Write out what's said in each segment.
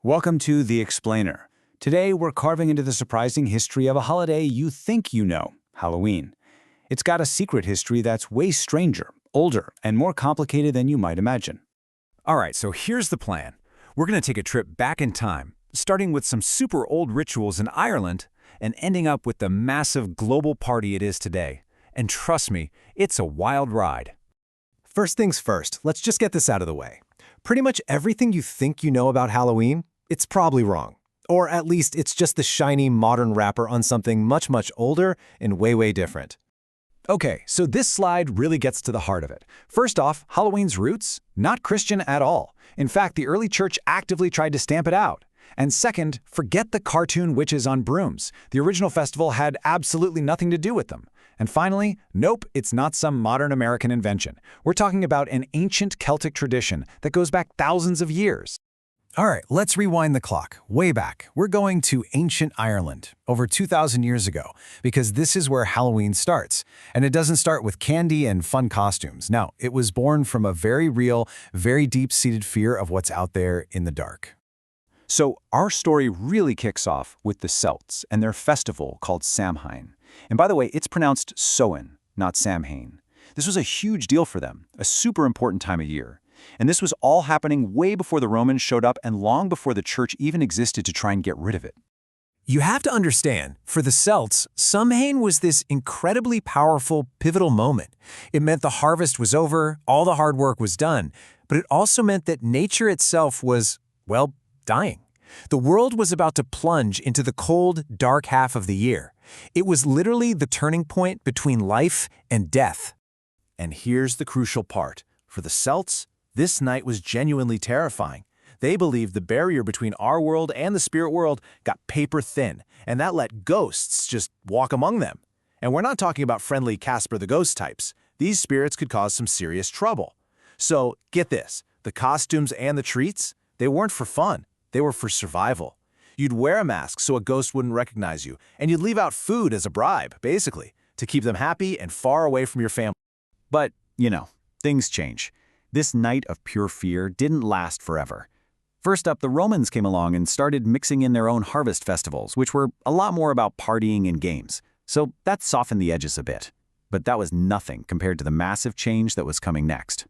Welcome to The Explainer. Today, we're carving into the surprising history of a holiday you think you know, Halloween. It's got a secret history that's way stranger, older, and more complicated than you might imagine. All right, so here's the plan. We're going to take a trip back in time, starting with some super old rituals in Ireland and ending up with the massive global party it is today. And trust me, it's a wild ride. First things first, let's just get this out of the way. Pretty much everything you think you know about Halloween, it's probably wrong. Or at least it's just the shiny modern wrapper on something much, much older and way different. Okay, so this slide really gets to the heart of it. First off, Halloween's roots? Not Christian at all. In fact, the early church actively tried to stamp it out. And second, forget the cartoon witches on brooms. The original festival had absolutely nothing to do with them. And finally, nope, it's not some modern American invention. We're talking about an ancient Celtic tradition that goes back thousands of years. All right, let's rewind the clock. Way back, we're going to ancient Ireland, over 2,000 years ago, because this is where Halloween starts. And it doesn't start with candy and fun costumes. No, it was born from a very real, very deep-seated fear of what's out there in the dark. So our story really kicks off with the Celts and their festival called Samhain. And by the way, it's pronounced Samhain, not Samhain. This was a huge deal for them, a super important time of year. And this was all happening way before the Romans showed up and long before the church even existed to try and get rid of it. You have to understand, for the Celts, Samhain was this incredibly powerful, pivotal moment. It meant the harvest was over, all the hard work was done, but it also meant that nature itself was, well, dying. The world was about to plunge into the cold, dark half of the year. It was literally the turning point between life and death. And here's the crucial part. For the Celts, this night was genuinely terrifying. They believed the barrier between our world and the spirit world got paper thin, and that let ghosts just walk among them. And we're not talking about friendly Casper the Ghost types. These spirits could cause some serious trouble. So, get this, the costumes and the treats, they weren't for fun. They were for survival. You'd wear a mask so a ghost wouldn't recognize you, and you'd leave out food as a bribe, basically, to keep them happy and far away from your family. But, things change. This night of pure fear didn't last forever. First up, the Romans came along and started mixing in their own harvest festivals, which were a lot more about partying and games. So that softened the edges a bit. But that was nothing compared to the massive change that was coming next.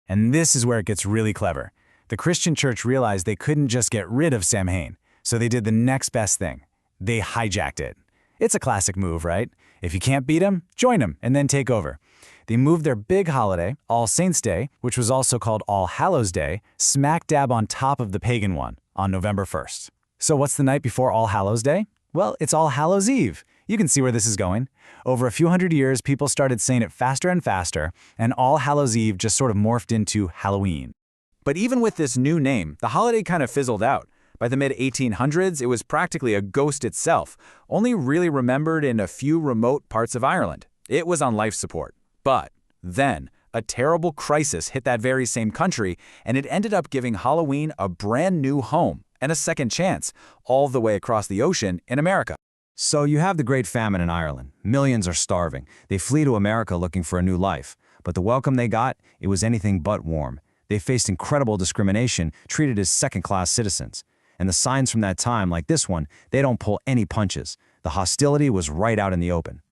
And this is where it gets really clever. The Christian church realized they couldn't just get rid of Samhain, so they did the next best thing. They hijacked it. It's a classic move, right? If you can't beat them, join them and then take over. They moved their big holiday, All Saints' Day, which was also called All Hallows' Day, smack dab on top of the pagan one, on November 1st. So what's the night before All Hallows' Day? Well, it's All Hallows Eve. You can see where this is going. Over a few hundred years, people started saying it faster and faster, and All Hallows' Eve just sort of morphed into Halloween. But even with this new name, the holiday kind of fizzled out. By the mid-1800s, it was practically a ghost itself, only really remembered in a few remote parts of Ireland. It was on life support. But then, a terrible crisis hit that very same country, and it ended up giving Halloween a brand new home and a second chance, all the way across the ocean in America. So you have the Great Famine in Ireland. Millions are starving. They flee to America looking for a new life. But the welcome they got, it was anything but warm. They faced incredible discrimination, treated as second-class citizens. And the signs from that time, like this one, they don't pull any punches. The hostility was right out in the open.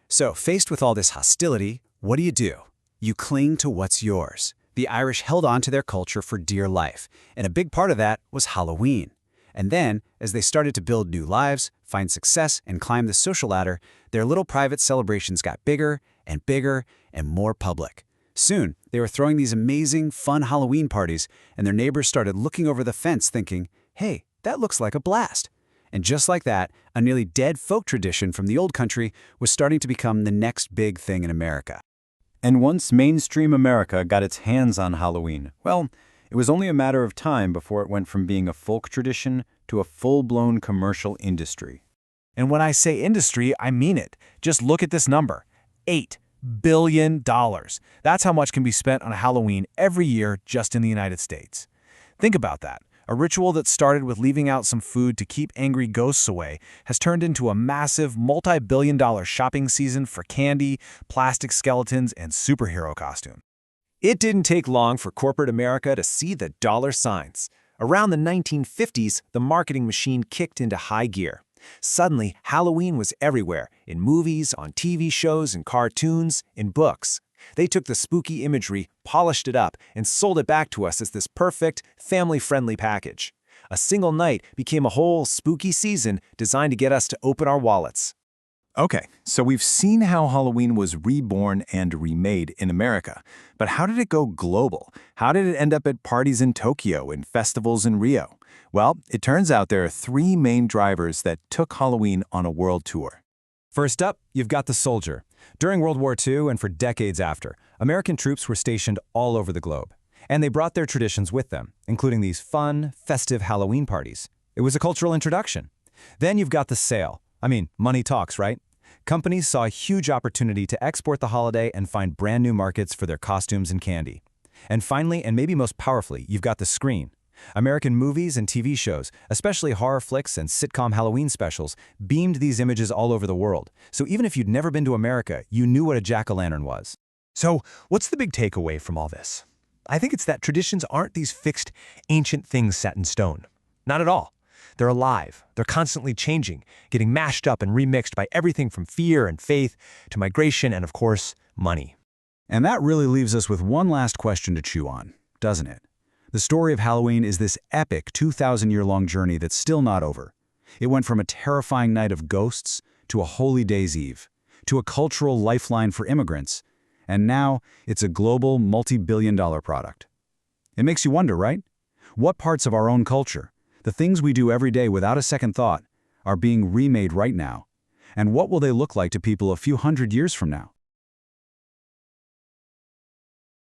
So, faced with all this hostility, what do? You cling to what's yours. The Irish held on to their culture for dear life, and a big part of that was Halloween. And then, as they started to build new lives, find success, and climb the social ladder, their little private celebrations got bigger and more public. Soon, they were throwing these amazing, fun Halloween parties, and their neighbors started looking over the fence thinking, hey, that looks like a blast. And just like that, a nearly dead folk tradition from the old country was starting to become the next big thing in America. And once mainstream America got its hands on Halloween, well, it was only a matter of time before it went from being a folk tradition to a full-blown commercial industry. And when I say industry, I mean it. Just look at this number, $8 billion. That's how much can be spent on Halloween every year just in the United States. Think about that. A ritual that started with leaving out some food to keep angry ghosts away has turned into a massive multi-billion-dollar shopping season for candy, plastic skeletons, and superhero costumes. It didn't take long for corporate America to see the dollar signs. Around the 1950s, the marketing machine kicked into high gear. Suddenly, Halloween was everywhere, in movies, on TV shows, in cartoons, in books. They took the spooky imagery, polished it up, and sold it back to us as this perfect, family-friendly package. A single night became a whole spooky season designed to get us to open our wallets. Okay, so we've seen how Halloween was reborn and remade in America. But how did it go global? How did it end up at parties in Tokyo and festivals in Rio? Well, it turns out there are three main drivers that took Halloween on a world tour. First up, you've got the soldier. During World War II and for decades after, American troops were stationed all over the globe. And they brought their traditions with them, including these fun, festive Halloween parties. It was a cultural introduction. Then you've got the sale. Money talks, right? Companies saw a huge opportunity to export the holiday and find brand new markets for their costumes and candy. And finally, and maybe most powerfully, you've got the screen. American movies and TV shows, especially horror flicks and sitcom Halloween specials, beamed these images all over the world. So even if you'd never been to America, you knew what a jack-o'-lantern was. So, what's the big takeaway from all this? I think it's that traditions aren't these fixed, ancient things set in stone. Not at all. They're alive. They're constantly changing, getting mashed up and remixed by everything from fear and faith to migration and, of course, money. And that really leaves us with one last question to chew on, doesn't it? The story of Halloween is this epic 2,000-year-long journey that's still not over. It went from a terrifying night of ghosts to a holy day's eve, to a cultural lifeline for immigrants, and now it's a global multi-billion-dollar product. It makes you wonder, right? What parts of our own culture, the things we do every day without a second thought, are being remade right now? And what will they look like to people a few hundred years from now?